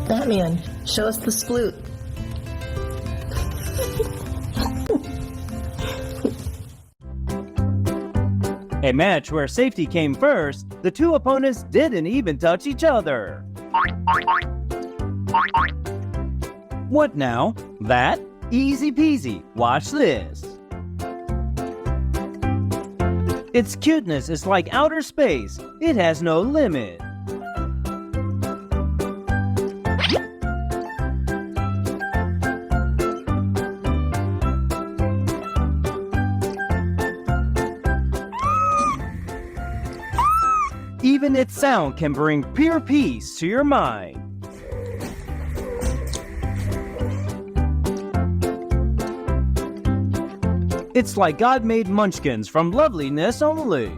Batman, show us the sploot. A match where safety came first, the two opponents didn't even touch each other. What now? That? Easy peasy. Watch this. Its cuteness is like outer space. It has no limit. Even its sound can bring pure peace to your mind. It's like God made munchkins from loveliness only.